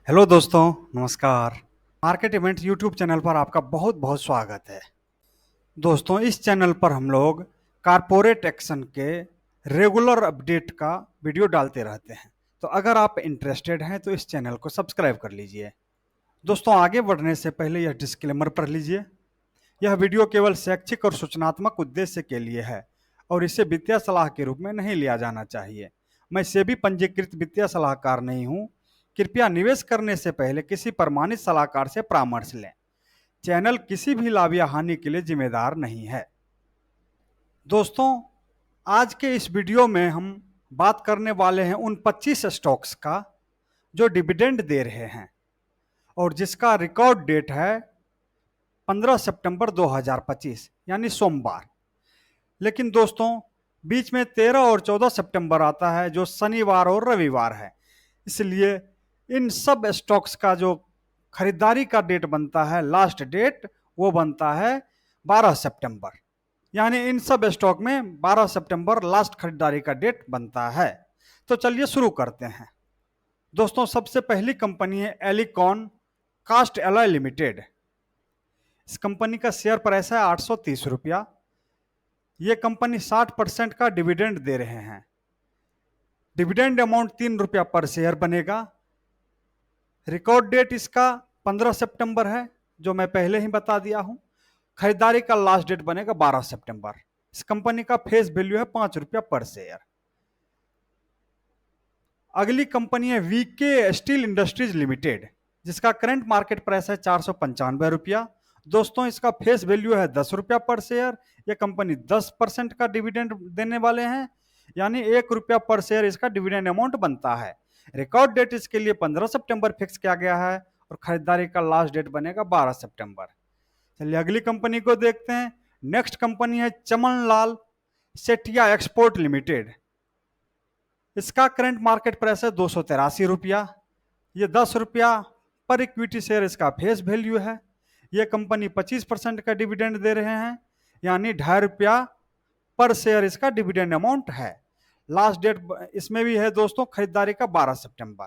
Hello दोस्तों, नमस्कार। Market event YouTube channel पर आपका बहुत बहुत स्वागत है। दोस्तों, इस चैनल पर हम लोग कारपोरेट एक्शन के रेगुलर अपडेट का वीडियो डालते रहते हैं। तो अगर आप इंटरेस्टेड हैं तो इस चैनल को सब्सक्राइब कर लीजिए। दोस्तों, आगे बढ़ने से पहले यह डिस्क्लेमर पढ़ लीजिए। यह वीडियो केवल शैक्षिक और सूचनात्मक उद्देश्य के लिए है और इसे वित्तीय सलाह के रूप में नहीं लिया जाना चाहिए। मैं सेबी पंजीकृत वित्तीय सलाहकार नहीं हूं। कृपया निवेश करने से पहले किसी प्रमाणित सलाहकार से परामर्श लें। चैनल किसी भी लाभ या हानि के लिए जिम्मेदार नहीं है। दोस्तों, आज के इस वीडियो में हम बात करने वाले हैं उन 25 स्टॉक्स का जो डिविडेंड दे रहे हैं और जिसका रिकॉर्ड डेट है 15 सितंबर 2025 यानी सोमवार। लेकिन दोस्तों, बीच में 13 और 14 सितंबर आता है जो शनिवार और रविवार है। इसलिए इन सब स्टॉक्स का जो खरीदारी का डेट बनता है, लास्ट डेट, वो बनता है 12 सितंबर। यानी इन सब स्टॉक में 12 सितंबर लास्ट खरीदारी का डेट बनता है। तो चलिए शुरू करते हैं। दोस्तों, सबसे पहली कंपनी है एलिकॉन कास्ट एलॉय लिमिटेड। इस कंपनी का शेयर प्राइस है 830 रुपया। ये कंपनी 60% का डिविडेंड दे रहे हैं। डिविडेंड अमाउंट 3 रुपया पर शेयर बनेगा। रिकॉर्ड डेट इसका 15 सितंबर है, जो मैं पहले ही बता दिया हूं। खरीदारी का लास्ट डेट बनेगा 12 सितंबर। इस कंपनी का फेस वैल्यू है 5 रुपया पर शेयर। अगली कंपनी है वीके स्टील इंडस्ट्रीज लिमिटेड, जिसका करंट मार्केट प्राइस है 495 रुपया। दोस्तों, इसका फेस वैल्यू है 10 रुपया पर शेयर। यह कंपनी 10% का डिविडेंड देने वाले हैं, यानी 1 रुपया पर शेयर इसका डिविडेंड अमाउंट बनता है। रिकॉर्ड डेट इसके लिए 15 सितंबर फिक्स किया गया है और खरीदारी का लास्ट डेट बनेगा 12 सितंबर। चलिए अगली कंपनी को देखते हैं। नेक्स्ट कंपनी है चमनलाल सेठिया एक्सपोर्ट लिमिटेड। इसका करंट मार्केट प्राइस है 283 रुपया। ये 10 रुपया पर इक्विटी शेयर इसका फेस वैल्यू है। ये कंपनी 25% का डिविडेंड दे रहे हैं, यानी 2.5 रुपया पर शेयर इसका डिविडेंड अमाउंट है। लास्ट डेट इसमें भी है दोस्तों खरीदारी का 12 सितंबर।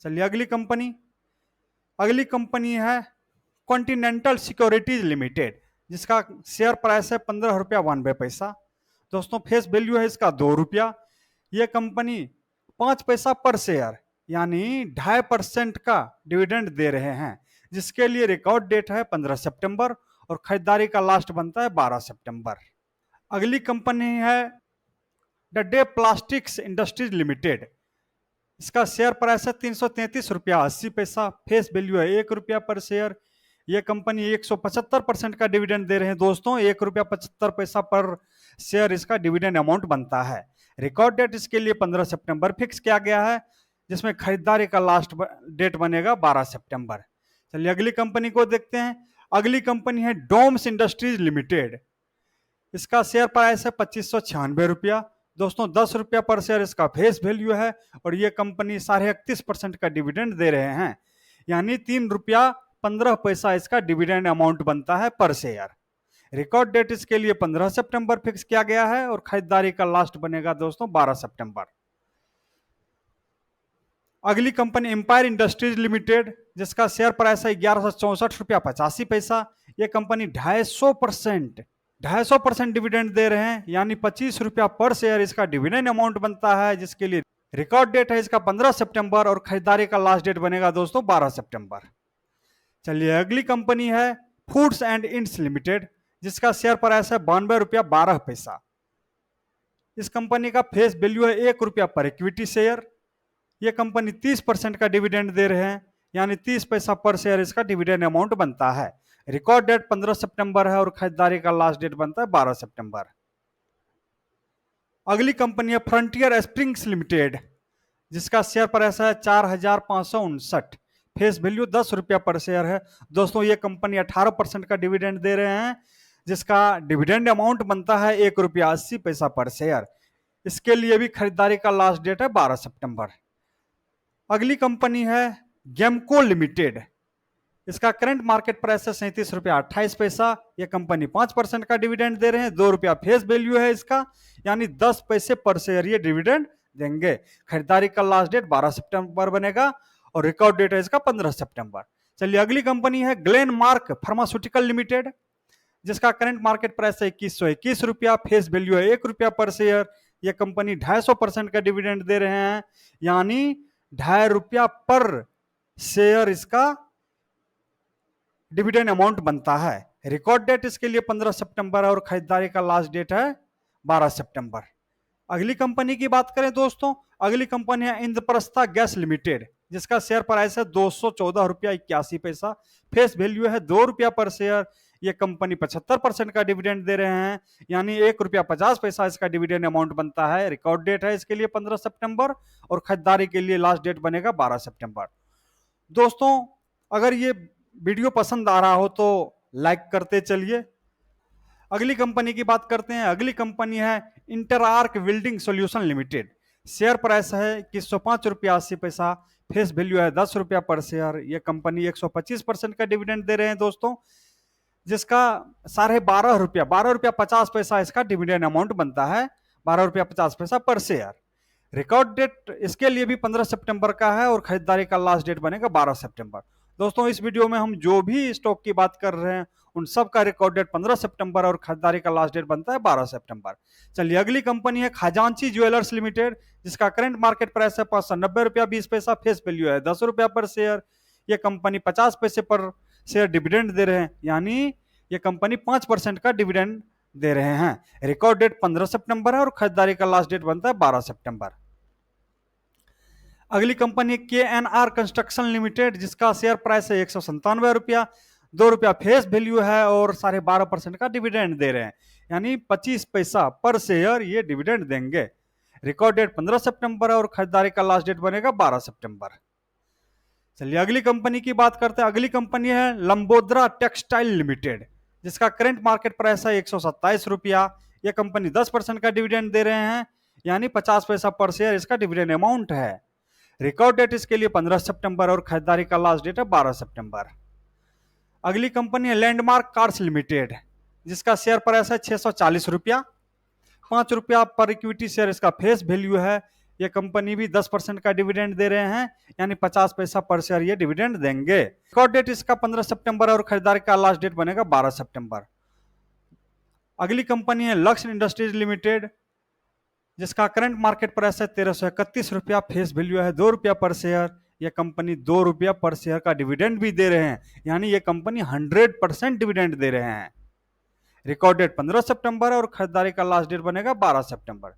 चलिए अगली कंपनी है कॉन्टिनेंटल सिक्योरिटीज लिमिटेड, जिसका शेयर प्राइस है 15 रुपया 92 पैसा। दोस्तों, फेस वैल्यू है इसका 2 रुपया। यह कंपनी 5 पैसा पर शेयर यानी 2.5% का डिविडेंड दे रहे हैं, जिसके लिए रिकॉर्ड डेट है 15 सितंबर और खरीदारी का लास्ट बनता है 12 सितंबर। अगली कंपनी है the day plastics industries limited. इसका शेयर प्राइस है 333 रुपया 80 पैसा। फेस वैल्यू है 1 रुपया पर शेयर। यह कंपनी 175% का डिविडेंड दे रहे हैं दोस्तों। 1 रुपया 75 पैसा पर शेयर इसका डिविडेंड अमाउंट बनता है। रिकॉर्ड डेट इसके लिए 15 सितंबर फिक्स किया गया है, जिसमें खरीदारी का लास्ट डेट बनेगा 12 सितंबर। चलिए अगली कंपनी को देखते हैं। अगली कंपनी है डोम्स इंडस्ट्रीज लिमिटेड। इसका शेयर प्राइस है 2596 रुपया। दोस्तों, 10 रुपया पर शेयर इसका फेस वैल्यू है और ये कंपनी 31.5% का डिविडेंड दे रहे हैं, यानी 3 रुपया 15 पैसा इसका डिविडेंड अमाउंट बनता है पर शेयर। रिकॉर्ड डेट इसके लिए 15 सितंबर फिक्स किया गया है और खरीदारी का लास्ट बनेगा दोस्तों 12 सितंबर। अगली कंपनी एम्पायर इंडस्ट्रीज लिमिटेड, जिसका शेयर प्राइस है 1164 रुपया 85 पैसा। ये कंपनी 250% डिविडेंड दे रहे हैं, यानी 25 रुपया पर शेयर इसका डिविडेंड अमाउंट बनता है, जिसके लिए रिकॉर्ड डेट है इसका 15 सितंबर और खरीदारी का लास्ट डेट बनेगा दोस्तों 12 सितंबर। चलिए अगली कंपनी है फूड्स एंड इंड्स लिमिटेड, जिसका शेयर प्राइस है 92 रुपया 12 पैसा। इस कंपनी का फेस वैल्यू है 1 रुपया पर इक्विटी शेयर। यह कंपनी 30% का डिविडेंड दे रहे हैं, यानी 30 पैसा पर शेयर इसका डिविडेंड अमाउंट बनता है। रिकॉर्ड डेट 15 सितंबर है और खरीदारी का लास्ट डेट बनता है 12 सितंबर। अगली कंपनी है फ्रंटियर स्प्रिंग्स लिमिटेड, जिसका शेयर प्राइस है 4559। फेस वैल्यू 10 रुपया पर शेयर है। दोस्तों, ये कंपनी 18% का डिविडेंड दे रहे हैं, जिसका डिविडेंड अमाउंट बनता है 1 रुपया 80 पैसा पर शेयर। इसके लिए भी खरीदारी का लास्ट डेट है 12 सितंबर। अगली कंपनी है गेमको लिमिटेड। इसका करंट मार्केट प्राइस है 37 रुपया 28 पैसा। यह कंपनी 5% का डिविडेंड दे रहे हैं। 2 रुपया फेस वैल्यू है इसका, यानी 10 पैसे पर शेयर ये डिविडेंड देंगे। खरीदारी का लास्ट डेट 12 सितंबर बनेगा और रिकॉर्ड डेट है इसका 15 सितंबर। चलिए अगली कंपनी है ग्लेनमार्क फार्मास्यूटिकल लिमिटेड, जिसका करंट मार्केट प्राइस है 2121 रुपया, फेस वैल्यू है 1 रुपया पर शेयर। यह कंपनी 250% का डिविडेंड दे रहे हैं, यानी 2.5 रुपया पर शेयर इसका डिविडेंड अमाउंट बनता है। रिकॉर्ड डेट इसके लिए 15 सितंबर है और खरीदारी का लास्ट डेट है 12 सितंबर। अगली कंपनी की बात करें दोस्तों, अगली कंपनी है इंद्रप्रस्था गैस लिमिटेड, जिसका शेयर प्राइस है 214 रुपया 81 पैसा, फेस वैल्यू है 2 रुपया पर शेयर। ये कंपनी 75% का डिविडेंड दे रहे हैं, यानी 1 रुपया 50 पैसा इसका डिविडेंड अमाउंट बनता है। रिकॉर्ड डेट है इसके लिए 15 सितंबर और खरीदारी के लिए लास्ट डेट बनेगा 12 सितंबर। दोस्तों अगर ये वीडियो पसंद आ रहा हो तो लाइक करते चलिए। अगली कंपनी की बात करते हैं, अगली कंपनी है Interarch building solution limited, share price है 2105 रुपया 80 पैसा, फेस वैल्यू है 10 रुपया पर शेयर। ये कंपनी 125% का डिविडेंड दे रहे हैं दोस्तों, जिसका 12.5 रुपया 50 पैसा इसका डिविडेंड अमाउंट बनता है, 12 रुपया 50 पैसा पर शेयर। रिकॉर्ड डेट इसके लिए भी 15 सितंबर का है और खरीदारी का लास्ट डेट बनेगा 12 सितंबर। दोस्तों इस वीडियो में हम जो भी स्टॉक की बात कर रहे हैं उन सब का रिकॉर्ड डेट 15 सितंबर और खरीदारी का लास्ट डेट बनता है 12 सितंबर। चलिए अगली कंपनी है खजांची ज्वेलर्स लिमिटेड, जिसका करंट मार्केट प्राइस है 590 रुपया 20 पैसा, फेस वैल्यू है 10 रुपया पर शेयर। ये कंपनी 50 पैसे पर शेयर डिविडेंड दे रहे हैं, यानी ये कंपनी 5% का डिविडेंड दे रहे हैं। रिकॉर्ड डेट 15 सितंबर है और खरीदारी का लास्ट डेट बनता है 12 सितंबर। अगली कंपनी KNR कंस्ट्रक्शन लिमिटेड, जिसका शेयर प्राइस है 197 रुपया, 2 रुपया फेस वैल्यू है और 12.5% का डिविडेंड दे रहे हैं, यानी 25 पैसा पर शेयर ये डिविडेंड देंगे। रिकॉर्ड डेट 15 सितंबर है और खरीदारी का लास्ट डेट बनेगा 12 सितंबर। चलिए अगली कंपनी की बात करते हैं, अगली कंपनी है लंबोदरा टेक्सटाइल लिमिटेड, जिसका करंट मार्केट प्राइस है 127 रुपया। यह कंपनी 10% का डिविडेंड दे रहे हैं, यानी 50 पैसा पर शेयर इसका डिविडेंड अमाउंट है। रिकॉर्ड डेट इसके लिए 15 सितंबर और खरीदारी का लास्ट डेट है 12 सितंबर। अगली कंपनी है लैंडमार्क कार्स लिमिटेड, जिसका शेयर प्राइस है 640 रुपया, 5 रुपया पर इक्विटी शेयर इसका फेस वैल्यू है। ये कंपनी भी 10% का डिविडेंड दे रहे हैं, यानी 50 पैसा पर शेयर ये डिविडेंड देंगे। रिकॉर्ड डेट इसका 15 सितंबर और खरीदारी का लास्ट डेट बनेगा 12 सितंबर। अगली कंपनी है लक्स इंडस्ट्रीज लिमिटेड, जिसका करंट मार्केट प्राइस है 1331 रुपया, फेस वैल्यू है 2 रुपया पर शेयर। यह कंपनी 2 रुपया पर शेयर का डिविडेंड भी दे रहे हैं, यानी ये कंपनी 100% डिविडेंड दे रहे हैं। रिकॉर्ड डेट 15 सितंबर और खरीदारी का लास्ट डेट बनेगा 12 सितंबर।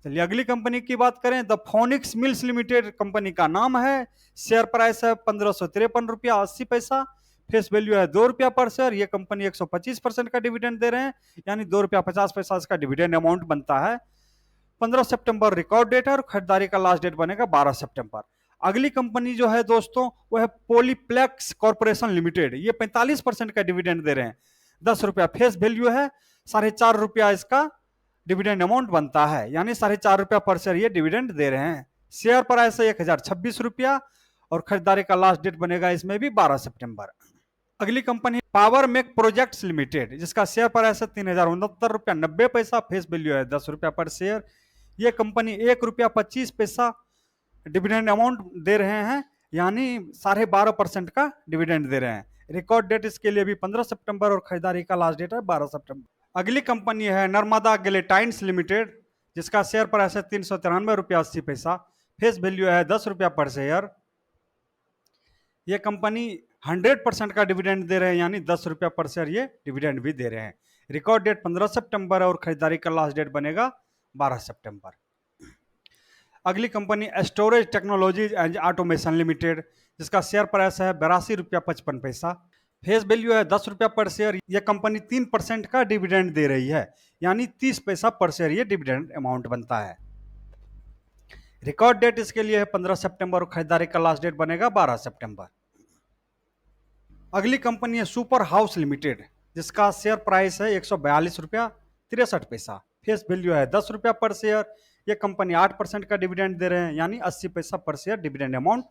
चलिए अगली कंपनी की बात करें, the phoenix mills limited company का नाम है, शेयर प्राइस है 1553 रुपया 80 पैसा, फेस वैल्यू है 2 रुपया पर शेयर। ये कंपनी 125% का डिविडेंड दे रहे हैं, यानी 2 रुपया 50 पैसा इसका डिविडेंड अमाउंट बनता है। 15 सितंबर रिकॉर्ड डेट है और खरीदारी का लास्ट डेट बनेगा 12 सितंबर। अगली कंपनी जो है दोस्तों वो है पॉलीप्लेक्स कॉर्पोरेशन लिमिटेड, ये 45% का डिविडेंड दे रहे हैं, 10 रुपया फेस वैल्यू है, 4.5 रुपया इसका डिविडेंड अमाउंट बनता है, यानी 4.5 रुपया पर शेयर ये डिविडेंड दे रहे हैं। शेयर प्राइस है 1026 रुपया और खरीदारी का लास्ट डेट बनेगा इसमें भी 12 सितंबर। अगली company power make projects limited, जिसका शेयर प्राइस है 3069 रुपया 90 पैसा, फेस वैल्यू है 10 रुपया पर शेयर। ये कंपनी 1 रुपया 25 पैसा डिविडेंड अमाउंट दे रहे हैं, यानी 12.5% का डिविडेंड दे रहे हैं। रिकॉर्ड डेट इसके लिए भी 15 सितंबर और खरीदारी का लास्ट डेट है 12 सितंबर। अगली कंपनी है नर्मदा गेलेटाइन्स लिमिटेड, जिसका शेयर प्राइस है 393 रुपया 80 पैसा, फेस वैल्यू है 10 रुपया पर शेयर। ये कंपनी 100% का डिविडेंड दे रहे हैं, यानी 10 रुपया पर शेयर ये डिविडेंड भी दे रहे हैं। रिकॉर्ड डेट 15 सितंबर और खरीदारी का लास्ट डेट बनेगा 12 सितंबर। अगली company storage technologies and automation limited, जिसका शेयर प्राइस है 82 रुपया 55 पैसा, फेस वैल्यू है 10 रुपया पर शेयर। यह कंपनी 3% का डिविडेंड दे रही है, यानी 30 पैसा पर शेयर ये डिविडेंड अमाउंट बनता है। रिकॉर्ड डेट इसके लिए है 15 सितंबर और खरीदारी का लास्ट डेट बनेगा 12 सितंबर। अगली कंपनी है सुपर हाउस लिमिटेड, जिसका शेयर प्राइस है 142 रुपया 63 पैसा, फेस वैल्यू है 10 रुपया पर शेयर। यह कंपनी 8% का डिविडेंड दे रहे हैं, यानी 80 पैसा पर शेयर डिविडेंड अमाउंट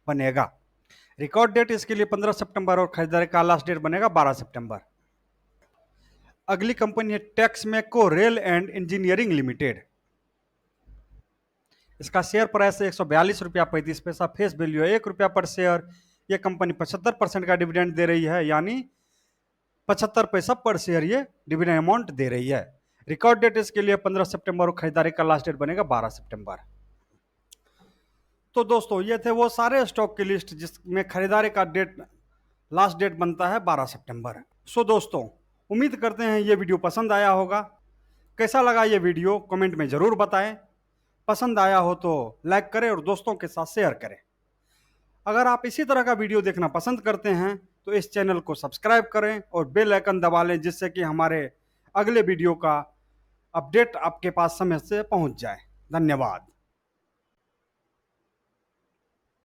बनेगा। रिकॉर्ड डेट इसके लिए 15 सितंबर और खरीदारी का लास्ट डेट बनेगा 12 सितंबर। अगली कंपनी है Texmaco rail and engineering limited, इसका शेयर प्राइस है 142 रुपया 35 पैसा, फेस वैल्यू है 1 रुपया पर शेयर। ये कंपनी 75% का डिविडेंड दे रही है, यानी 75 पैसा पर शेयर ये डिविडेंड अमाउंट दे रही है। रिकॉर्ड डेट इसके लिए 15 सितंबर और खरीदारी का लास्ट डेट बनेगा 12 सितंबर। तो दोस्तों ये थे वो सारे स्टॉक की लिस्ट जिसमें खरीदारी का डेट लास्ट डेट बनता है 12 सितंबर। सो दोस्तों उम्मीद करते हैं ये वीडियो पसंद आया होगा। कैसा लगा ये वीडियो कमेंट में ज़रूर बताएं। पसंद आया हो तो लाइक करें और दोस्तों के साथ शेयर करें। अगर आप इसी तरह का वीडियो देखना पसंद करते हैं तो इस चैनल को सब्सक्राइब करें और बेल आइकन दबा लें, जिससे कि हमारे अगले वीडियो का अपडेट आपके पास समय से पहुंच जाए। धन्यवाद।